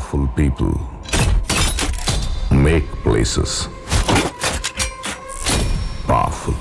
Powerful people make places powerful.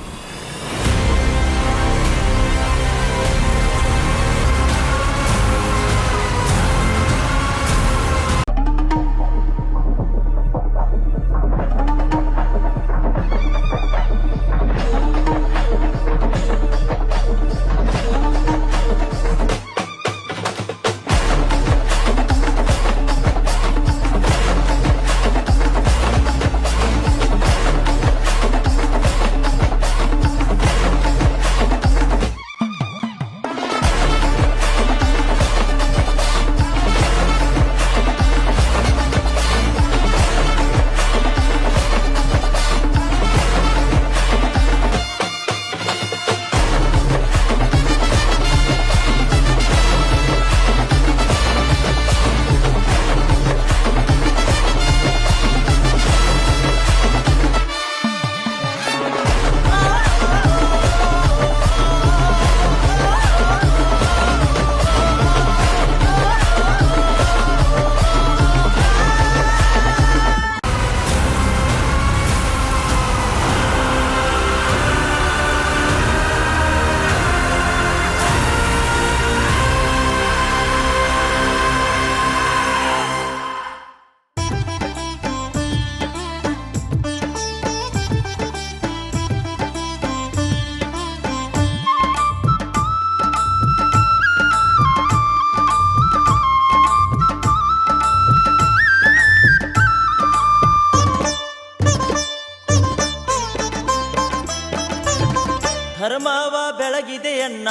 ಧರ್ಮವ ಬೆಳಗಿದೆಯಣ್ಣ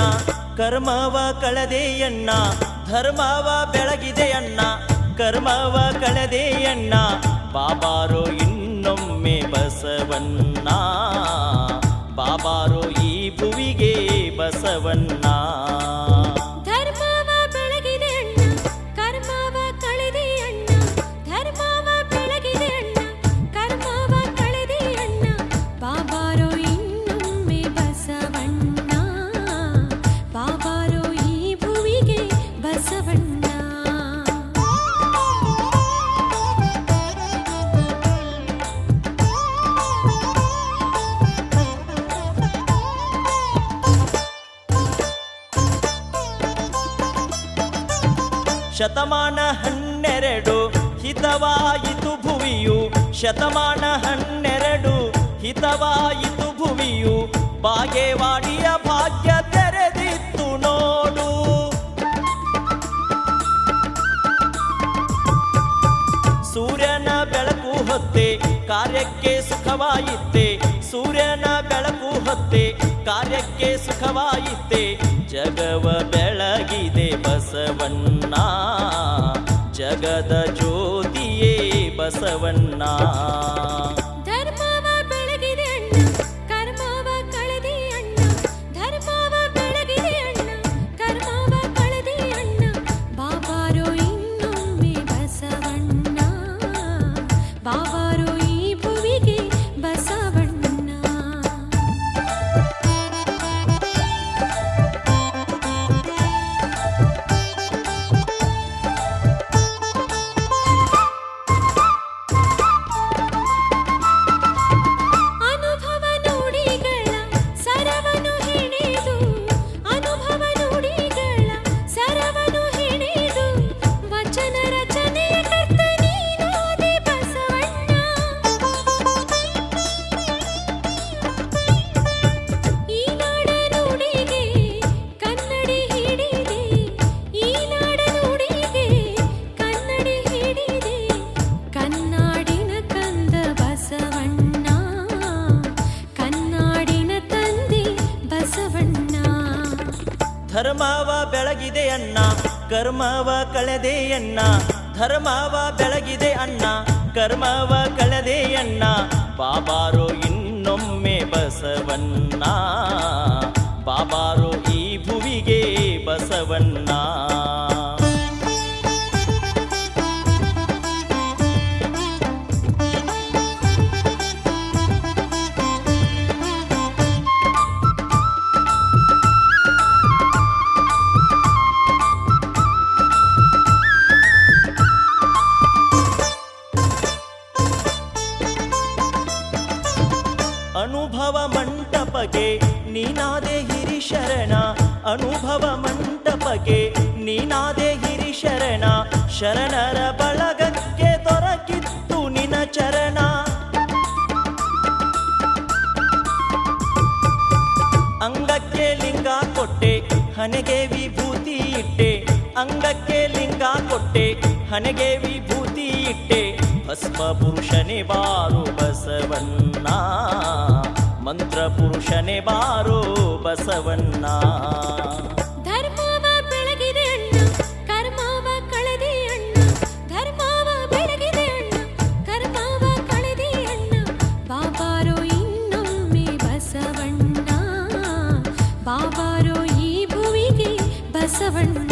ಕರ್ಮವ ಕಳೆದೆಯಣ್ಣ ಧರ್ಮವ ಬೆಳಗಿದೆಯಣ್ಣ ಕರ್ಮವ ಕಳೆದೆಯಣ್ಣ ಬಾಬಾರೋ ಇನ್ನೊಮ್ಮೆ ಬಸವಣ್ಣ ಬಾಬಾರೋ ಈ ಭುವಿಗೆ ಬಸವಣ್ಣ ಶತಮಾನ 12 ಹಿತವಾಯಿತು ಭುವಿಯು ಶತಮಾನ 12 ಹಿತವಾಯಿತು ಭುವಿಯು ಬಾಗೇವಾಡಿಯ ಭಾಗ್ಯ ತೆರೆದಿತ್ತು ನೋಡು ಸೂರ್ಯನ ಬೆಳಕು ಹೊತ್ತೆ ಕಾರ್ಯಕ್ಕೆ ಸುಖವಾಯಿತೆ ಸೂರ್ಯನ ಬೆಳಕು ಹೊತ್ತೆ ಕಾರ್ಯಕ್ಕೆ ಸುಖವಾಯಿತೆ ಜಗವ ಬೆಳಗಿದೆ ಬಸವಣ್ಣ ಜಗದ ಜ್ಯೋತಿಯೇ ಬಸವಣ್ಣ ಧರ್ಮವ ಬೆಳಗಿದೆ ಅಣ್ಣ ಕರ್ಮವ ಕಳೆದೆ ಅಣ್ಣ ಧರ್ಮವ ಬೆಳಗಿದೆ ಅಣ್ಣ ಕರ್ಮವ ಕಳೆದೆ ಅಣ್ಣ ಬಾಬಾರೋ ಇನ್ನೊಮ್ಮೆ ಬಸವಣ್ಣ ಬಾಬಾರೋ ಈ ಭುವಿಗೆ ಬಸವಣ್ಣ ಅನುಭವ ಮಂಟಪಗೆ ನೀನಾದೆ ಹಿರಿಶರಣ, ಅನುಭವ ಮಂಟಪಗೆ ನೀನಾದೆ ಹಿರಿಶರಣ, ಶರಣರ ಬಳಗಕ್ಕೆ ದೊರಕಿತ್ತು ನಿನ ಚರಣ. ಅಂಗಕ್ಕೆ ಲಿಂಗ ಕೊಟ್ಟೆ ಹನೆಗೆ ವಿಭೂತಿ ಇಟ್ಟೆ, ಅಂಗಕ್ಕೆ ಲಿಂಗ ಕೊಟ್ಟೆ ಹನೆಗೆ ವಿಭೂತಿ ಇಟ್ಟೆ, ಭಸ್ಮ ಪುರುಷನೇ ಬಾರೋ ಬಸವಣ್ಣ, ಮಂತ್ರ ಪುರುಷನೇ ಬಾರೋ ಬಸವಣ್ಣ. ಧರ್ಮವ ಬೆಳಗಿದೆ ಅಣ್ಣ, ಕರ್ಮವ ಕಳೆದೆ ಅಣ್ಣ, ಧರ್ಮವ ಬೆಳಗಿದೆ ಅಣ್ಣ, ಕರ್ಮವ ಕಳೆದೆ ಅಣ್ಣ, ಬಾಬಾರೋ ಇನ್ನೊಮ್ಮೆ ಬಸವಣ್ಣ, ಬಾಬಾರೋ ಈ ಭುವಿಗೆ ಬಸವಣ್ಣ.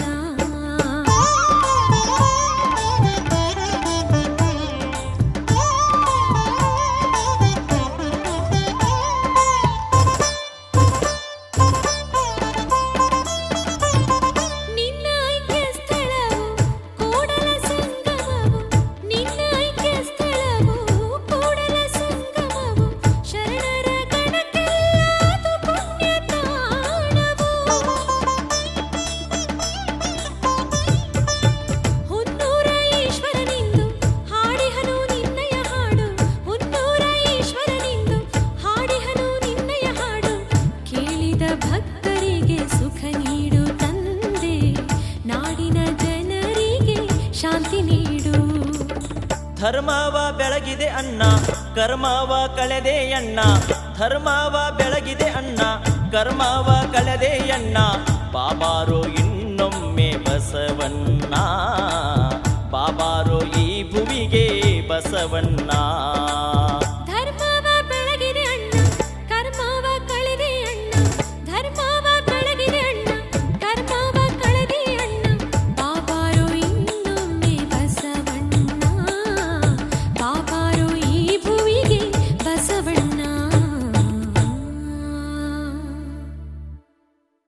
ಭಕ್ತರಿಗೆ ಸುಖ ನೀಡು ತಂದೆ, ನಾಡಿನ ಜನರಿಗೆ ಶಾಂತಿ ನೀಡು. ಧರ್ಮವ ಬೆಳಗಿದೆ ಅಣ್ಣ, ಕರ್ಮವ ಕಳೆದೆ ಅಣ್ಣ, ಧರ್ಮವ ಬೆಳಗಿದೆ ಅಣ್ಣ, ಕರ್ಮವ ಕಳೆದೆ ಅಣ್ಣ, ಬಾಬಾರೋ ಇನ್ನೊಮ್ಮೆ ಬಸವಣ್ಣ, ಬಾಬಾರೋ ಈ ಭುವಿಗೆ ಬಸವಣ್ಣ.